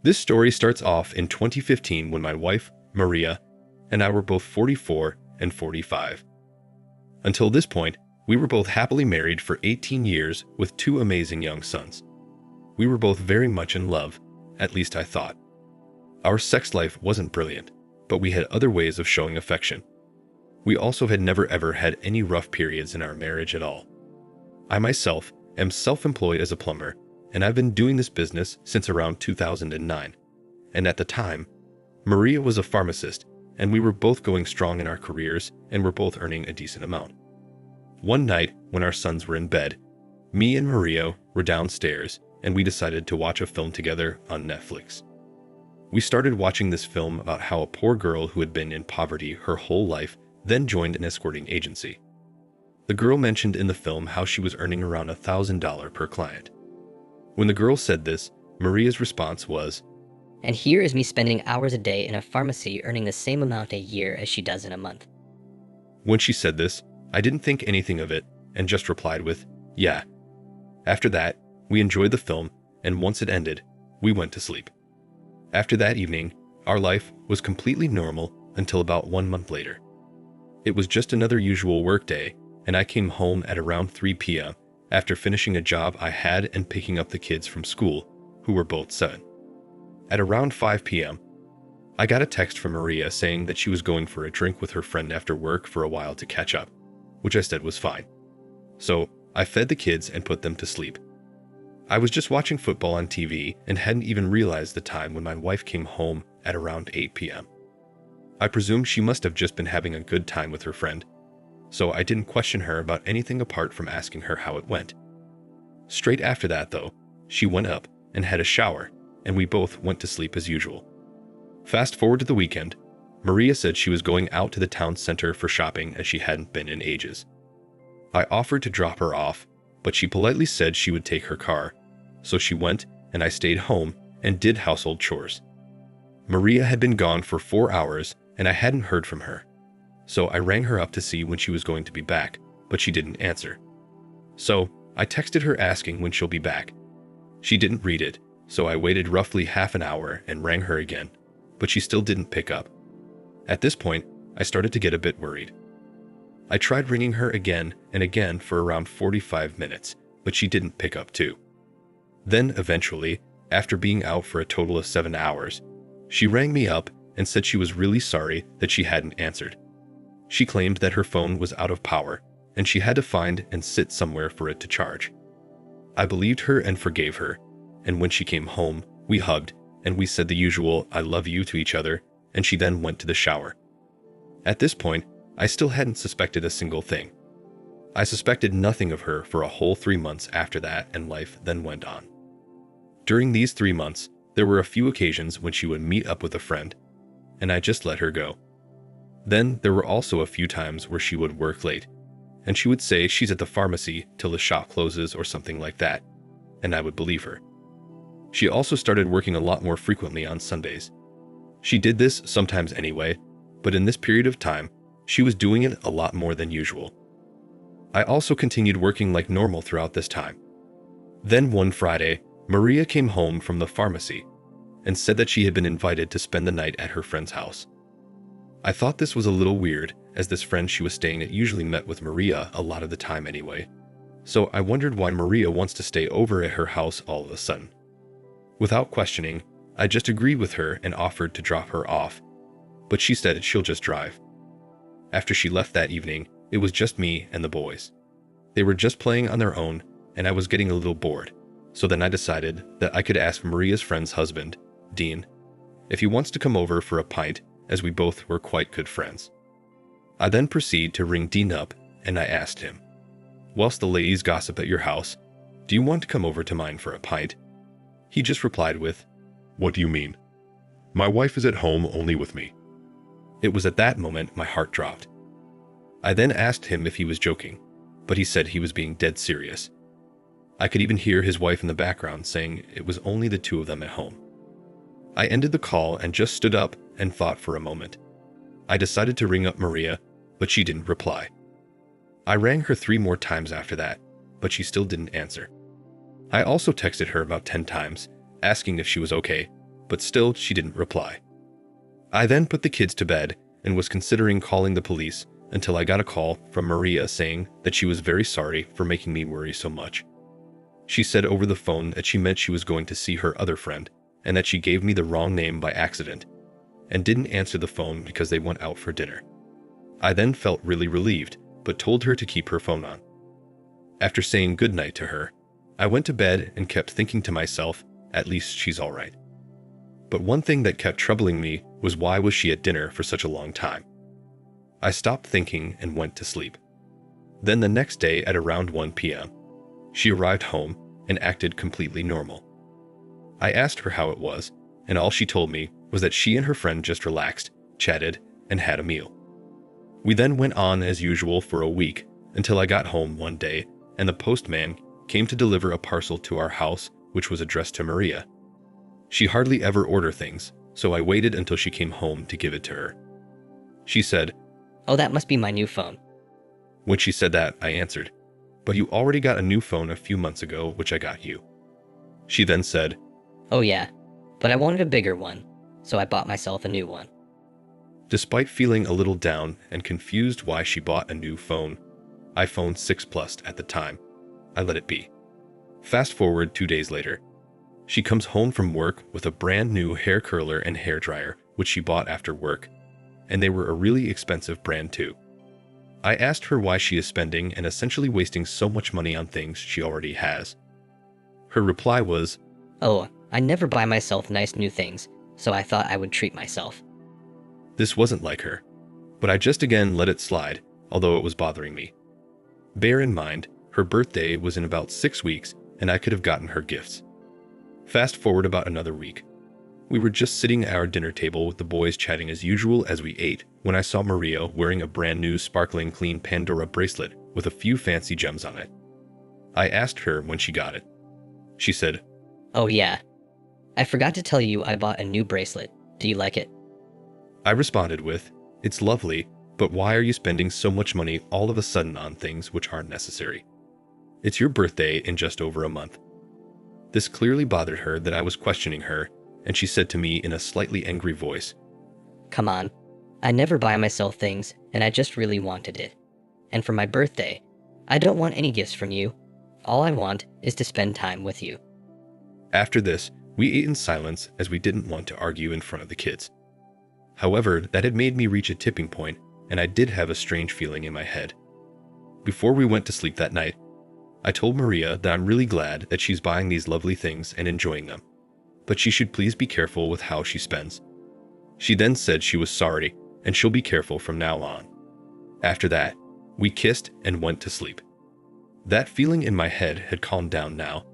This story starts off in 2015 when my wife, Maria, and I were both 44 and 45. Until this point, we were both happily married for 18 years with two amazing young sons. We were both very much in love, at least I thought. Our sex life wasn't brilliant, but we had other ways of showing affection. We also had never ever had any rough periods in our marriage at all. I myself am self-employed as a plumber, and I've been doing this business since around 2009. And at the time, Maria was a pharmacist, and we were both going strong in our careers and were both earning a decent amount. One night, when our sons were in bed, me and Maria were downstairs, and we decided to watch a film together on Netflix. We started watching this film about how a poor girl who had been in poverty her whole life then joined an escorting agency. The girl mentioned in the film how she was earning around $1,000 per client. When the girl said this, Maria's response was, "And here is me spending hours a day in a pharmacy earning the same amount a year as she does in a month." When she said this, I didn't think anything of it and just replied with, "Yeah." After that, we enjoyed the film, and once it ended, we went to sleep. After that evening, our life was completely normal until about 1 month later. It was just another usual work day, and I came home at around 3 p.m. after finishing a job I had and picking up the kids from school, who were both 7. At around 5 p.m., I got a text from Maria saying that she was going for a drink with her friend after work for a while to catch up, which I said was fine. So I fed the kids and put them to sleep. I was just watching football on TV and hadn't even realized the time when my wife came home at around 8 p.m. I presumed she must have just been having a good time with her friend, so I didn't question her about anything apart from asking her how it went. Straight after that, though, she went up and had a shower, and we both went to sleep as usual. Fast forward to the weekend, Maria said she was going out to the town center for shopping as she hadn't been in ages. I offered to drop her off, but she politely said she would take her car, so she went and I stayed home and did household chores. Maria had been gone for 4 hours and I hadn't heard from her, so I rang her up to see when she was going to be back, but she didn't answer. So I texted her asking when she'll be back. She didn't read it, so I waited roughly half an hour and rang her again, but she still didn't pick up. At this point, I started to get a bit worried. I tried ringing her again and again for around 45 minutes, but she didn't pick up too. Then eventually, after being out for a total of 7 hours, she rang me up and said she was really sorry that she hadn't answered. She claimed that her phone was out of power and she had to find and sit somewhere for it to charge. I believed her and forgave her, and when she came home, we hugged and we said the usual "I love you" to each other, and she then went to the shower. At this point, I still hadn't suspected a single thing. I suspected nothing of her for a whole 3 months after that, and life then went on. During these 3 months, there were a few occasions when she would meet up with a friend, and I just let her go. Then there were also a few times where she would work late, and she would say she's at the pharmacy till the shop closes or something like that, and I would believe her. She also started working a lot more frequently on Sundays. She did this sometimes anyway, but in this period of time, she was doing it a lot more than usual. I also continued working like normal throughout this time. Then one Friday, Maria came home from the pharmacy and said that she had been invited to spend the night at her friend's house. I thought this was a little weird, as this friend she was staying at usually met with Maria a lot of the time anyway, so I wondered why Maria wants to stay over at her house all of a sudden. Without questioning, I just agreed with her and offered to drop her off, but she said she'll just drive. After she left that evening, it was just me and the boys. They were just playing on their own, and I was getting a little bored, so then I decided that I could ask Maria's friend's husband, Dean, if he wants to come over for a pint, as we both were quite good friends. I then proceed to ring Dean up, and I asked him, "Whilst the ladies gossip at your house, do you want to come over to mine for a pint?" He just replied with, "What do you mean? My wife is at home only with me." It was at that moment my heart dropped. I then asked him if he was joking, but he said he was being dead serious. I could even hear his wife in the background saying it was only the two of them at home. I ended the call and just stood up and thought for a moment. I decided to ring up Maria, but she didn't reply. I rang her 3 more times after that, but she still didn't answer. I also texted her about 10 times, asking if she was okay, but still she didn't reply. I then put the kids to bed and was considering calling the police until I got a call from Maria saying that she was very sorry for making me worry so much. She said over the phone that she meant she was going to see her other friend and that she gave me the wrong name by accident and didn't answer the phone because they went out for dinner. I then felt really relieved, but told her to keep her phone on. After saying goodnight to her, I went to bed and kept thinking to myself, at least she's all right. But one thing that kept troubling me was why was she at dinner for such a long time? I stopped thinking and went to sleep. Then the next day at around 1 p.m., she arrived home and acted completely normal. I asked her how it was, and all she told me was that she and her friend just relaxed, chatted, and had a meal. We then went on as usual for a week until I got home one day and the postman came to deliver a parcel to our house which was addressed to Maria. She hardly ever ordered things, so I waited until she came home to give it to her. She said, "Oh, that must be my new phone." When she said that, I answered, "But you already got a new phone a few months ago, which I got you." She then said, "Oh yeah, but I wanted a bigger one, so I bought myself a new one." Despite feeling a little down and confused why she bought a new phone, iPhone 6 Plus at the time, I let it be. Fast forward 2 days later. She comes home from work with a brand new hair curler and hair dryer, which she bought after work, and they were a really expensive brand too. I asked her why she is spending and essentially wasting so much money on things she already has. Her reply was, "Oh, I never buy myself nice new things, so I thought I would treat myself." This wasn't like her, but I just again let it slide, although it was bothering me. Bear in mind, her birthday was in about 6 weeks and I could have gotten her gifts. Fast forward about another week. We were just sitting at our dinner table with the boys chatting as usual as we ate when I saw Maria wearing a brand new sparkling clean Pandora bracelet with a few fancy gems on it. I asked her when she got it. She said, "Oh yeah, I forgot to tell you I bought a new bracelet. Do you like it?" I responded with, "It's lovely, but why are you spending so much money all of a sudden on things which aren't necessary? It's your birthday in just over a month." This clearly bothered her that I was questioning her, and she said to me in a slightly angry voice, "Come on, I never buy myself things, and I just really wanted it. And for my birthday, I don't want any gifts from you. All I want is to spend time with you." After this, we ate in silence as we didn't want to argue in front of the kids. However, that had made me reach a tipping point, and I did have a strange feeling in my head. Before we went to sleep that night, I told Maria that I'm really glad that she's buying these lovely things and enjoying them, but she should please be careful with how she spends. She then said she was sorry and she'll be careful from now on. After that, we kissed and went to sleep. That feeling in my head had calmed down now,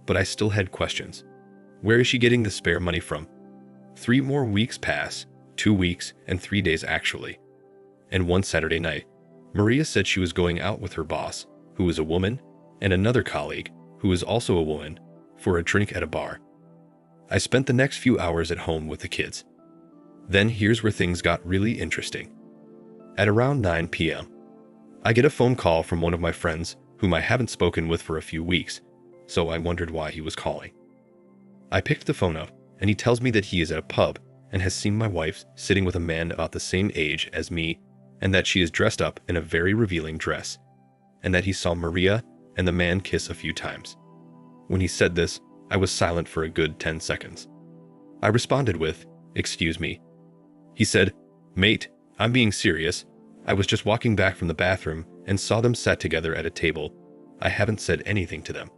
but I still had questions. Where is she getting the spare money from? 3 more weeks pass, 2 weeks and 3 days actually. And one Saturday night, Maria said she was going out with her boss, who is a woman, and another colleague, who is also a woman, for a drink at a bar. I spent the next few hours at home with the kids. Then here's where things got really interesting. At around 9 p.m., I get a phone call from one of my friends whom I haven't spoken with for a few weeks, so I wondered why he was calling. I picked the phone up, and he tells me that he is at a pub and has seen my wife sitting with a man about the same age as me, and that she is dressed up in a very revealing dress, and that he saw Maria and the man kiss a few times. When he said this, I was silent for a good 10 seconds. I responded with, "Excuse me." He said, "Mate, I'm being serious. I was just walking back from the bathroom and saw them sat together at a table. I haven't said anything to them."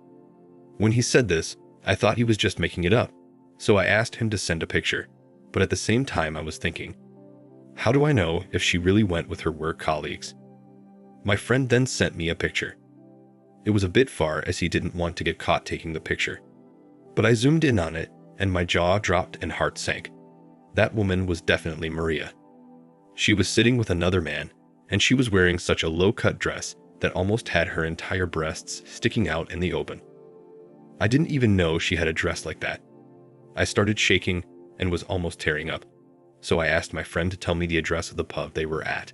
When he said this, I thought he was just making it up, so I asked him to send a picture, but at the same time I was thinking, how do I know if she really went with her work colleagues? My friend then sent me a picture. It was a bit far as he didn't want to get caught taking the picture, but I zoomed in on it and my jaw dropped and heart sank. That woman was definitely Maria. She was sitting with another man, and she was wearing such a low-cut dress that almost had her entire breasts sticking out in the open. I didn't even know she had a dress like that. I started shaking and was almost tearing up, so I asked my friend to tell me the address of the pub they were at.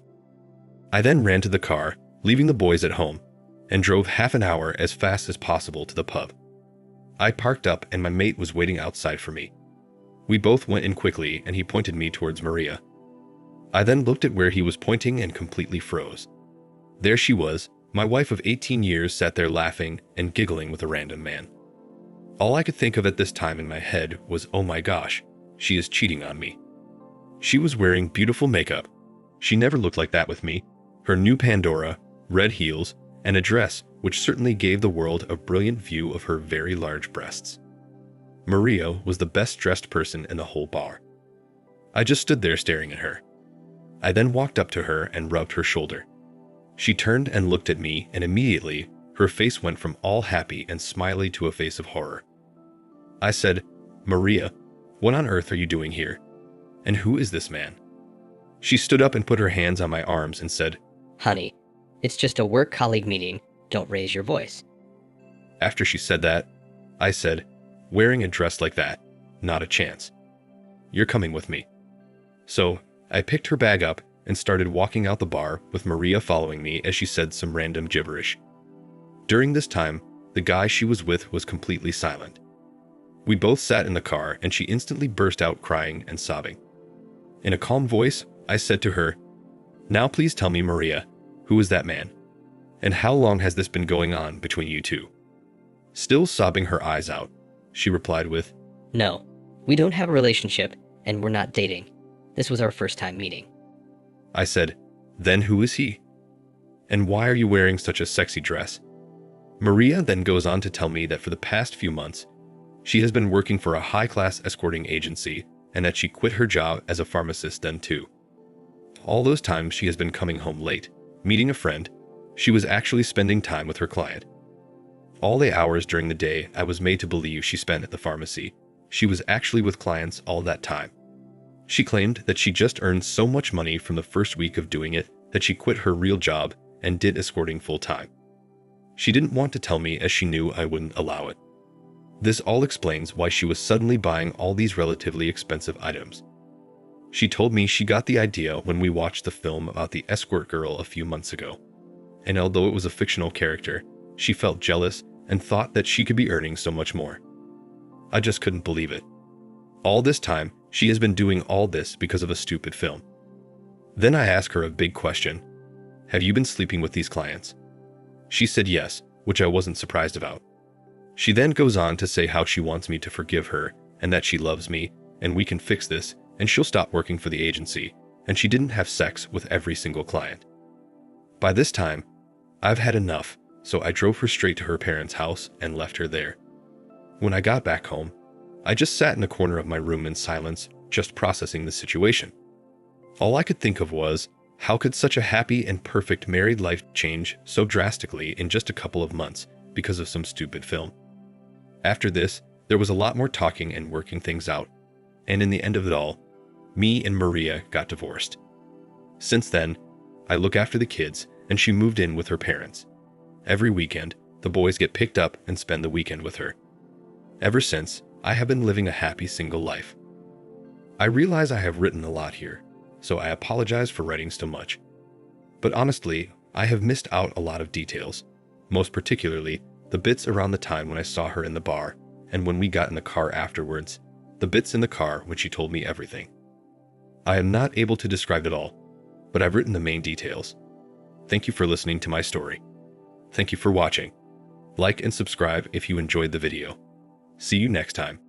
I then ran to the car, leaving the boys at home, and drove half an hour as fast as possible to the pub. I parked up and my mate was waiting outside for me. We both went in quickly and he pointed me towards Maria. I then looked at where he was pointing and completely froze. There she was, my wife of 18 years sat there laughing and giggling with a random man. All I could think of at this time in my head was, oh my gosh, she is cheating on me. She was wearing beautiful makeup. She never looked like that with me. Her new Pandora, red heels, and a dress which certainly gave the world a brilliant view of her very large breasts. Maria was the best dressed person in the whole bar. I just stood there staring at her. I then walked up to her and rubbed her shoulder. She turned and looked at me, and immediately her face went from all happy and smiley to a face of horror. I said, "Maria, what on earth are you doing here? And who is this man?" She stood up and put her hands on my arms and said, Honey, it's just a work colleague meeting. Don't raise your voice. After she said that, I said, "Wearing a dress like that, not a chance. You're coming with me." So I picked her bag up and started walking out the bar with Maria following me as she said some random gibberish. During this time, the guy she was with was completely silent. We both sat in the car and she instantly burst out crying and sobbing. In a calm voice, I said to her, "Now please tell me, Maria, who is that man? And how long has this been going on between you two?" Still sobbing her eyes out, she replied with, No, we don't have a relationship and we're not dating. This was our first time meeting. I said, "Then who is he? And why are you wearing such a sexy dress?" Maria then goes on to tell me that for the past few months, she has been working for a high-class escorting agency and that she quit her job as a pharmacist then too. All those times she has been coming home late, meeting a friend. She was actually spending time with her client. All the hours during the day I was made to believe she spent at the pharmacy, she was actually with clients all that time. She claimed that she just earned so much money from the first week of doing it that she quit her real job and did escorting full-time. She didn't want to tell me as she knew I wouldn't allow it. This all explains why she was suddenly buying all these relatively expensive items. She told me she got the idea when we watched the film about the escort girl a few months ago. And although it was a fictional character, she felt jealous and thought that she could be earning so much more. I just couldn't believe it. All this time, she has been doing all this because of a stupid film. Then I asked her a big question. Have you been sleeping with these clients? She said yes, which I wasn't surprised about. She then goes on to say how she wants me to forgive her and that she loves me and we can fix this and she'll stop working for the agency and she didn't have sex with every single client. By this time, I've had enough, so I drove her straight to her parents' house and left her there. When I got back home, I just sat in the corner of my room in silence, just processing the situation. All I could think of was, how could such a happy and perfect married life change so drastically in just a couple of months because of some stupid film? After this, there was a lot more talking and working things out, and in the end of it all, me and Maria got divorced. Since then, I look after the kids, and she moved in with her parents. Every weekend, the boys get picked up and spend the weekend with her. Ever since, I have been living a happy single life. I realize I have written a lot here, so I apologize for writing so much. But honestly, I have missed out a lot of details, most particularly the bits around the time when I saw her in the bar, and when we got in the car afterwards, the bits in the car when she told me everything. I am not able to describe it all, but I've written the main details. Thank you for listening to my story. Thank you for watching. Like and subscribe if you enjoyed the video. See you next time.